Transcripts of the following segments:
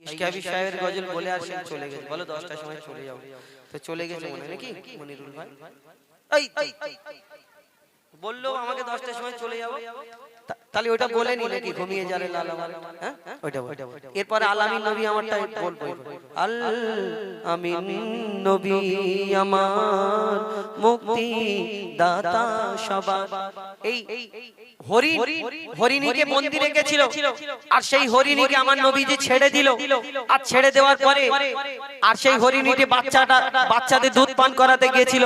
হাবিব সাহেবের গজল বলে আর সে চলে গেছে, বলো 10টার সময় চলে যাও, তো চলে গেছে মনে নাকি মনিরুল ভাই? এই বললো আমাকে 10টার সময় চলে যাবো, তাহলে ওটা বলেনি নাকি ঘুমিয়ে যারে লাল আমার? হ্যাঁ ওইটা বল। এরপরে আল আমিন নবী আমারটা বলবো, আল আমিন নবী আমার মুক্তি দাতা সবার। এই হরিণীকে বন্দী রেখেছিল, আর সেই হরিণীকে আমার নবীজি ছেড়ে দিল। আর ছেড়ে দেওয়ার পরে আর সেই হরিণীটি বাচ্চাদের দুধ পান করাতে গিয়েছিল,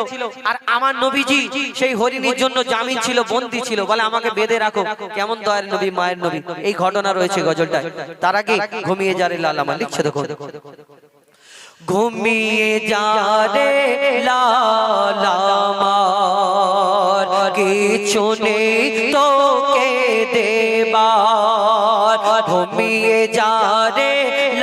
আর আমার নবীজি সেই হরিণীর জন্য জামিন ছিল, বন্দী ছিল, বলে আমাকে বেঁধে রাখো। কেমন দয়ার নবী, মায়ের নবী। এই ঘটনা রয়েছে গজলটা। তার আগে ঘুমিয়ে যারে লাল আমার লিখছে, দেখো, ঘুমিয়ে যারে লাল আমার কিছু নেই তোকে দেবার, ঘুমিয়ে যারে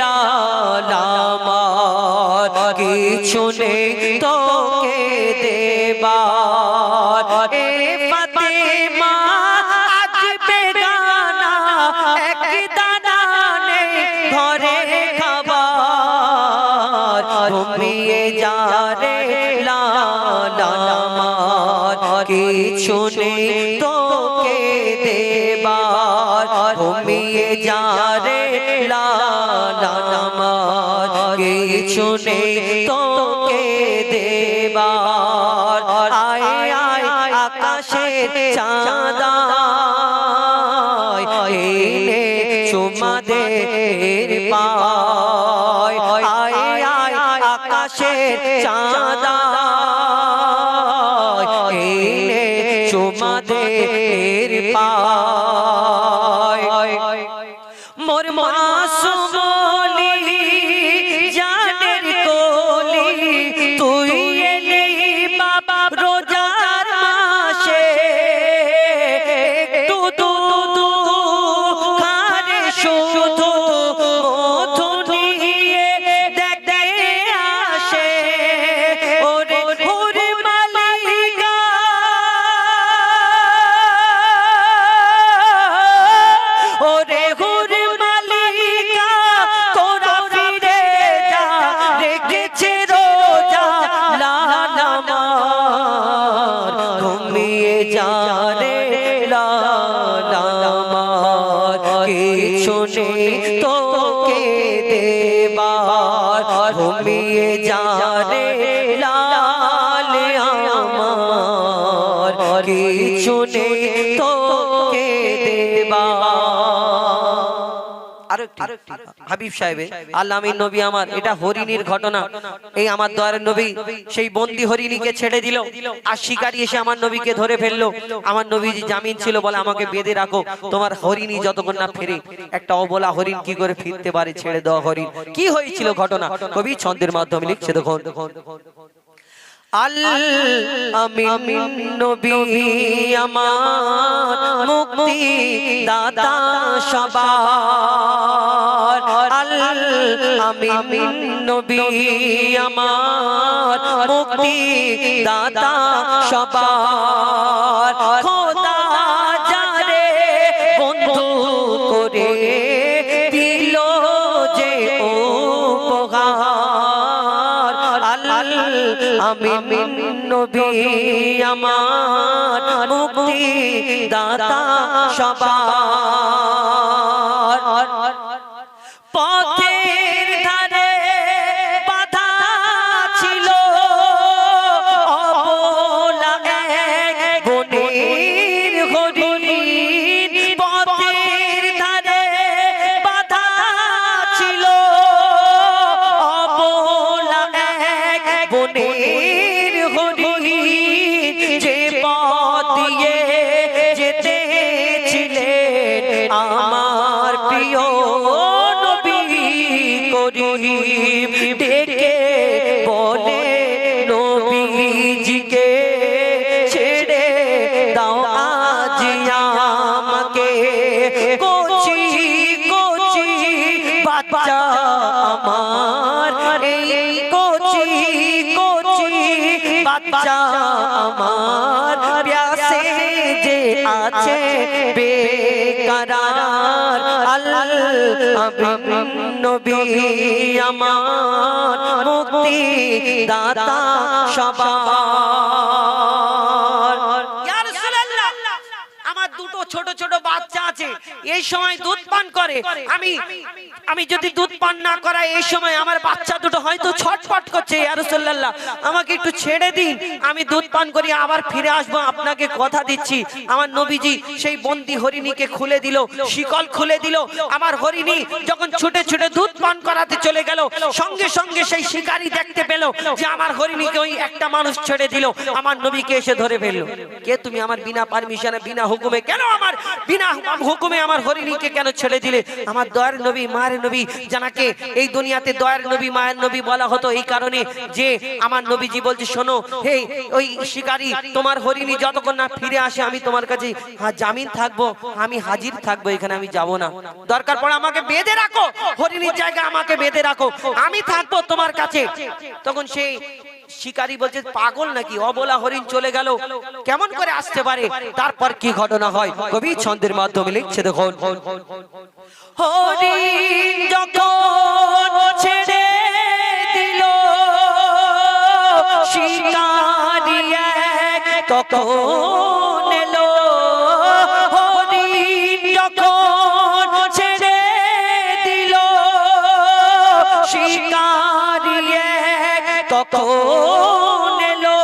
লাল আমার কিছু নেই তোকে দেবার। এ ফাতেমা আজ বেগানা, এক দানা নেই ঘরে খাবার, ঘুমিয়ে যারে লাল আমার কিছু নেই তোকে দেবার, ঘুমিয়ে যারে লাল আমার কিছু নেই তোকে দেবার। আয় আয় আকাশের চাঁদা এনে চুমা দে পায়, আয় আয় আকাশের চাঁদা এনে চুমা দে পায়। মোর মাসুমলি জানের কোলি তুই এলি বাবা রোজার মাসে, একটু দুধু খারে শুধু মধু নিয়ে দেখতে আসে। ওরে ওরে মালিকা ওরে হুরে মালিকা তোরা ফিরে যা, রেখেছে রোজা লাল আমার, ঘুমিয়ে যা রে লাল আমার কিছু নেই তোকে দেবার, ঘুমিয়ে যা রে লাল আমার কিছু নেই তোকে দেবার। হাবিব সাহেব আল আমিন নবী আমার, এটা হরিণীর ঘটনা। এই আমার দয়ার নবী সেই বন্দী হরিণীকে ছেড়ে দিল, আর শিকারী এসে আমার নবীকে ধরে ফেললো। আমার নবীজি জামিন ছিল, বলে আমাকে বেঁধে রাখো, তোমার হরিণী যতক্ষণ না ফেরে। একটা অবলা হরিণ কি করে ফিরতে পারে, ছেড়ে দেওয়া হরিণ। কি হয়েছিল ঘটনা, কবি ছন্দের মাধ্যমে লিখছে, দেখুন, আল আমিন নবী আমার মুক্তি দাতা সবার, আল আমিন নবী আমার মুক্তি দাতা সবার। খোদা যারে বন্ধু করে দিল যে উপহার, আল আমিন নবী আমার মুক্তি দাতা সবার। পথের ধারে বাধা ছিল অবলা এক বনের হরিণ, পথের ধারে বাধা ছিল অবলা এক বনের হরিণ, যে পথ দিয়ে যেতে ছিলেন আমার প্রিয় নবী করিম, ডেকে বলে নবীজিকে ছেড়ে দাও আজ আমাকে, কচি কচি বাচ্চা আমার, এই কচি কচি বাচ্চা আমার প্যাসে যে আছে বেকরার, আল্লাহ আমিন নবী আমার মুক্তি দাতা সবার। ইয়া রাসূলুল্লাহ, আমার দুটো ছোট ছোট বাচ্চা আছে, এই সময় দুধ পান করে, আমি যদি দুধ পান না করাই এই সময় আমার বাচ্চা দুটো হয়তো ছটফট করছে, ইয়া রাসূলুল্লাহ আমাকে একটু ছেড়ে দিন, আমি দুধ পান করি আবার ফিরে আসবো, আপনাকে কথা দিচ্ছি। আমার নবীজি সেই বন্দি হরিণীকে খুলে দিল, শিকল খুলে দিল। আমার হরিণী যখন ছুটে ছুটে দুধ পান করাতে চলে গেল, সঙ্গে সঙ্গে সেই শিকারী দেখতে পেল যে আমার হরিণীকে ওই একটা মানুষ ছেড়ে দিল। আমার নবীকে এসে ধরে ফেললো, কে তুমি? আমার বিনা পারমিশনে বিনা হুকুমে কেন, আমার বিনা হুকুমে আমার হরিণীকে কেন ছেড়ে দিলে? আমার দয়ার নবী মায়ের নবী, জানাকে এই দুনিয়াতে দয়ার নবী মায়ের নবী বলা হতো এই কারণে যে আমার নবীজি বলছে, শোনো হে ওই শিকারী, তোমার হরিণী যতক্ষণ না ফিরে আসে আমি তোমার কাছে জামিন থাকবো, আমি হাজির থাকবো, এখানে আমি যাব না। দরকার পড়ে আমাকে বেঁধে রাখো, হরিণীর জায়গা আমাকে বেঁধে রাখো, আমি থাকবো তোমার কাছে। তখন সেই শিকারী বলছে, পাগল নাকি, অবলা হরিণ চলে গেল, কেমন করে আসতে পারে? তারপর কি ঘটনা হয় কবি ছন্দের মাধ্যমে লিখছে, দেখুন। হরিণ যখন ছেড়ে দিল শিকারী তখন এলো, হরিণ যখন ছেড়ে দিল শিকারী তখন এলো,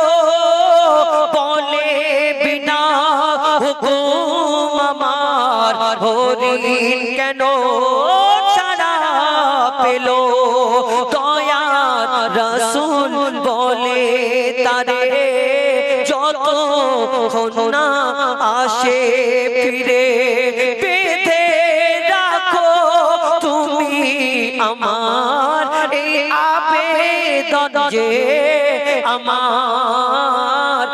বলে বিনা হুকুম আমার হরিণ কেন ছাড়া পেল? দয়ার রাসূল বলে তারে যতক্ষণ না আসে ফিরে, বেঁধে রাখো তুমি আমার এই আবেদন যে আমার।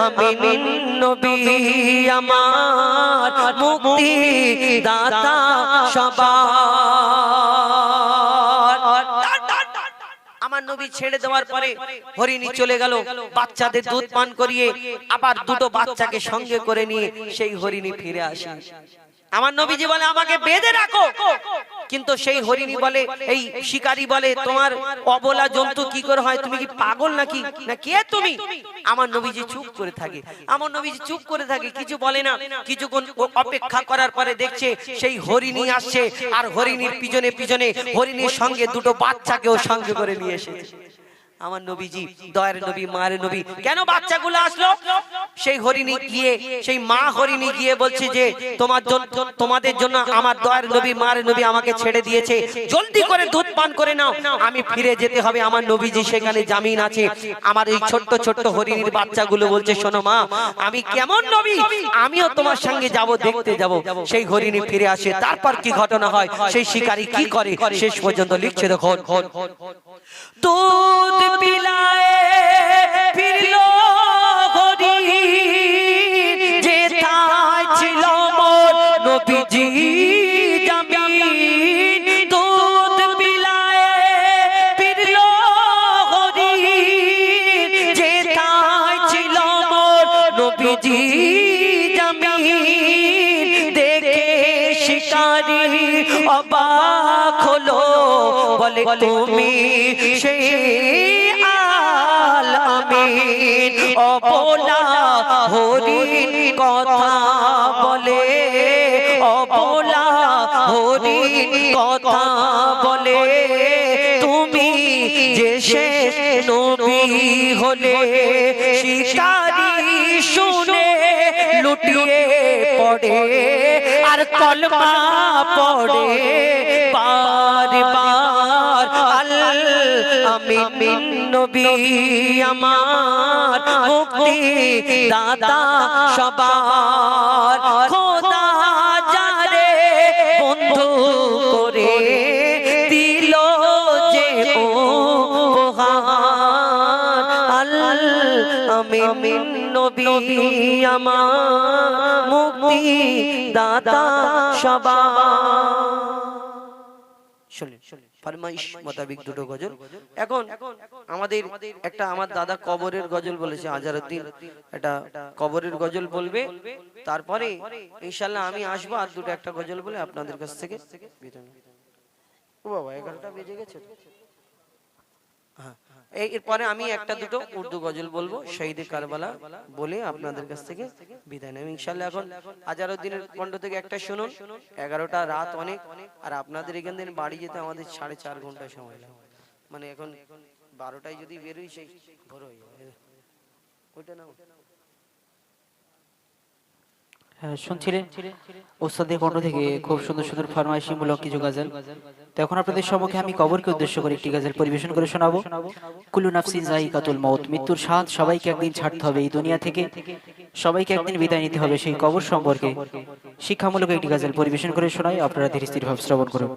আমিন নবী আমার মুক্তি দাতা সবার। আমার নবী ছেড়ে দেওয়ার পরে হরিণী চলে গেল, বাচ্চাদের দুধ পান করিয়ে আবার দুটো বাচ্চাকে সঙ্গে করে নিয়ে সেই হরিণী ফিরে আসে। আমার নবীজি বলে, আমাকে বেঁধে রাখো, কিন্তু সেই হরিণী বলে, এই শিকারী বলে, তোমার অবলা জন্তু কি করে হয়? তুমি কি পাগল নাকি, না কে তুমি? আমার নবীজি চুপ করে থাকে, আমার নবীজি চুপ করে থাকে, কিছু বলে না। কিছুক্ষণ অপেক্ষা করার পরে দেখছে সেই হরিণী আসছে, আর হরিণীর পিছনে পিছনে হরিণীর সঙ্গে দুটো বাচ্চাকেও সঙ্গে করে নিয়ে এসেছে। আমার নবীজি দয়ার নবী মায়ের নবী, কেন বাচ্চাগুলো আসলো? সেই হরিণী গিয়ে, সেই মা হরিণী গিয়ে বলছে যে তোমাদের জন্য আমার দয়ার নবী মায়ের নবী আমাকে ছেড়ে দিয়েছে, জলদি করে দুধ পান করে নাও, আমি ফিরে যেতে হবে। আমার নবীজি সেখানে জামিন আছে। আমার এই ছোট্ট ছোট্ট হরিণীর বাচ্চাগুলো বলছে, শোনো মা, আমি কেমন নবী, আমিও তোমার সঙ্গে যাব, দেখতে যাব। সেই হরিণী ফিরে আসে। তারপর কি ঘটনা হয়, সেই শিকারী কি করে শেষ পর্যন্ত লিখছে, দেখুন। দুধ পিলায়ে ফিরলো হরিণ, যেথায় ছিল মোর নবীজি জামিন। দুধ পিলায়ে ফিরলো হরিণ, যেথায় ছিল মোর নবীজি জামিন। দেখে শিকারী অবাক হলো, বলে তুমি সেই আল আমিন। অবলা হরিণ কথা বলে, অবলা হরিণ কথা বলে, তুমি যে শেষ নবী হলে। শিকারী শুনে লুটিয়ে পড়ে আর কলমা পড়ে বার বার। আমিন নবী আমার মুক্তি দাতা সবার। খোদা যারে বন্ধু করে দিল যে উপহার। আমিন নবী আমার মুক্তি দাতা সবার। শুনুন ফরমাইশ মোতাবেক দুটো গজল। এখন আমাদের একটা আমার দাদা কবরের গজল বলেছে, আজহারউদ্দিন একটা কবরের গজল বলবে, তারপরে ইনশাআল্লাহ আমি আসবো আর দুটো একটা গজল বলে আপনাদের কাছ থেকে বিদায় নেব। ও বাবা 11টা বেজে গেছে। হ্যাঁ, এরপরে আমি একটা দুটো উর্দু গজল বলবো শহীদে কারবালা বলে আপনাদের কাছ থেকে বিদায় নেব ইনশাআল্লাহ। এখন আজহারউদ্দিনের কণ্ঠ থেকে একটা শুনুন। 11টা রাত অনেক, আর আপনাদের এখান থেকে বাড়ি যেতে আমাদের 4.5 ঘন্টা সময় লাগে, মানে এখন 12টায় যদি বেরোই সেই ভোর হয়ে যাবে। ওইটা নাও। শুনছিলেন ওস্তাদের কণ্ঠ থেকে খুব সুন্দর সুন্দর ফরমাইশিমূলক কিছু গজল। তো এখন আপনাদের সম্মুখে আমি কবরকে উদ্দেশ্য করে একটি গজল পরিবেশন করে শোনাবো। কুল্লু নাফসিন যায়িকাতুল মউত, মৃত্যুর স্বাদ সবাইকে একদিন ছাড়তে হবে এই দুনিয়া থেকে, সবাইকে একদিন বিদায় নিতে হবে। সেই কবর সম্পর্কে শিক্ষামূলক একটি গজল পরিবেশন করে শোনাই, আপনারা ধীরে স্থির ভাবে শ্রবণ করুন।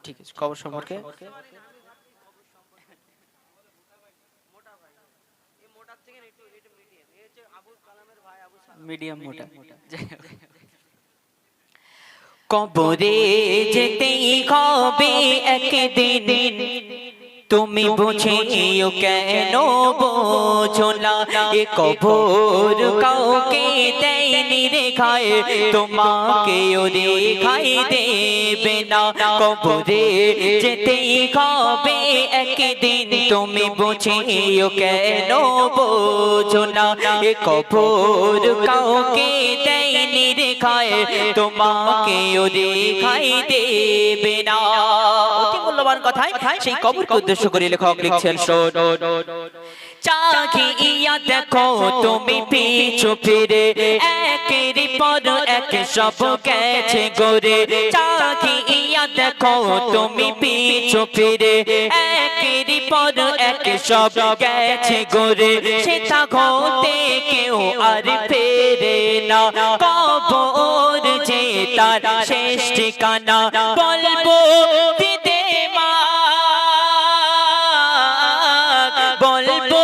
ঠিক আছে, কবর সম্পর্কে মিডিয়াম মোটা। কবরে যেতেই হবে একদিন, তুমি বুঝিও কেন বোঝো না, এ কবর কাউকে দেয়নি রেখায়, তোমাকেও রেখায় দেবে না। কবরে যেতেই হবে একদিন, তুমি বুঝিও কেন বোঝো না, এ কবর কাউকে দেয়নি রেখায়, তোমাকেও রেখায় দেবে না। অতি মূল্যবান কথায় সেই কবরকে উদ্দেশ্য করে লেখক লিখছেন, চাহিয়া দেখো তুমি পিছু ফিরে, একের পর এক সব গেছে গড়ে। চাহিয়া দেখো তুমি পিছু ফিরে, একের পর এক সব গেছে গড়ে। সেটা ঘটে কেউ আর ফেরে না, কবর যে তার শেষ ঠিকানা। বলবো দিদে মা, বলবো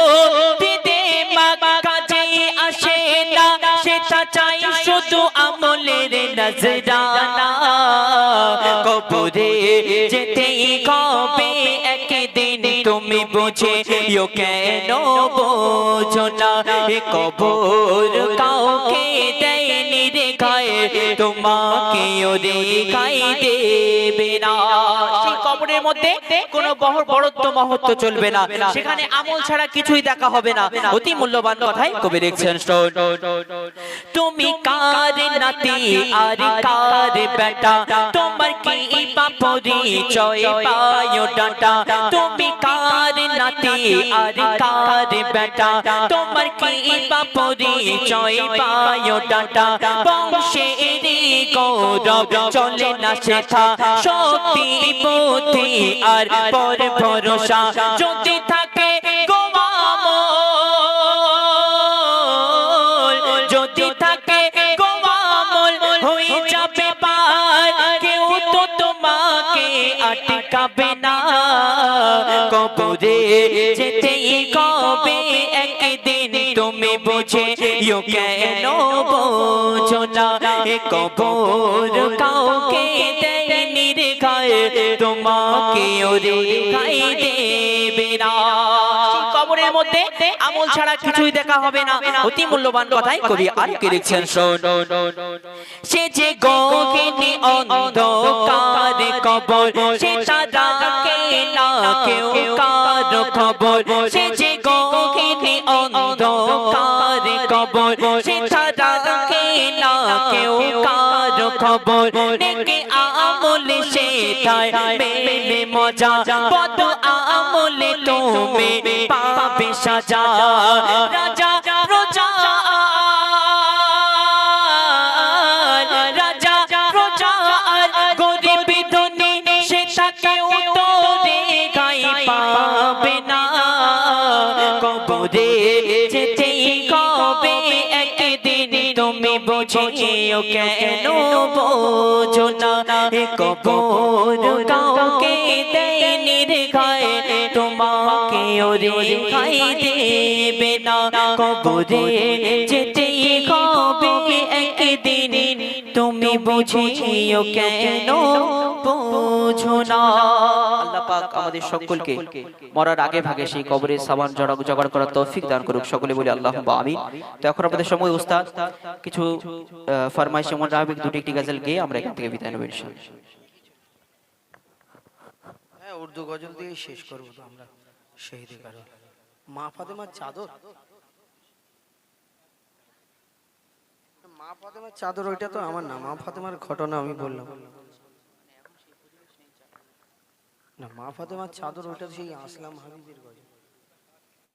দিদে মা, কাজে আসে না, সেটা চাই শুধু আমলের নজরানা। কবরে যেতেই হবে একদিন, তুমি বুঝে কেন বোঝো না, এ কবর কাউকে দেয়নি রেখায়, তোমাকেও রেখায় দেবে না। সেই কবরের মধ্যে কোনো বড়ত্ব মহত্ব চলবে না, সেখানে আমল ছাড়া কিছুই দেখা হবে না। অতি মূল্যবান কথাই কবি লিখছেন, তুমি কার নাতি আর কার বেটা, তোমার কি পরিচয় পায়ো ডাটা। তুমি কার নাতি আর কার বেটা, তোমার কি পরিচয় পায়ো ডাটা। বংশের গৌরব চলে না শেখা, শক্তি বুদ্ধি আর পর ভরসা যদি থাকে গোয়ামল, যদি থাকে গোয়ামল হয়ে যাবে পার, কেউ তো তোমাকে আটকাবে না। কবরে যেতেই হবে একদিন, তুমি বুঝে কেন বোঝো না, এ কবর কাউকে দেয়নি রেখায়, তোমাকেও রেখায় দেবে না। কবরের মধ্যে আমল ছাড়া কিছুই দেখা হবে না। অতি মূল্যবান কথাই কবি আর কি লিখছেন, সে যে গহীনে অন্ধকার কবর, সে তারাকে না কেউ কার খবর। সে যে গহীনে অন্ধকার কবর, সে তারাকে না কেউ কার খবর। নেকি আমল সেটাই মেলে মজা, বদ আমলে তুমি পাবে সাজা। রাজা প্রজা, রাজা প্রজা গরিব ধনী, সেটা কেউ তো রেখাই পাবে না। কবরে যেতেই হবে একদিন, তুমি বুঝিও কেন বোঝো না কবর কাউকে দেয়নি রে গায়ে তোমাকে ওরে খাই দেবে না কবরে যেতে হবে একদিন তুমি বুঝিও কেন বোঝো না আল্লাহ পাক আমাদের সকলকে মরার আগে ভাগে সেই কবরের সামান জোগাড় করার তৌফিক দান করুক সকলে বলি আল্লাহুম্মা আমিন। তো এখন আপনাদের সময় উস্তাদ কিছু ফরমাইশ মন রাবিক দুটি একটি গজল গেয়ে আমরা এখান থেকে বিদায় নেব ইনশাআল্লাহ। হ্যাঁ উর্দু গজল দিয়ে শেষ করব তো আমরা শহীদে কারো মা ফাতেমার চাদর মা ফাতেমার চাদর ওইটা তো আমার না মা ফাতেমার ঘটনা আমি বললাম না মা ফাতেমার চাদর ওইটা সেই আসলাম হাবিবের গজল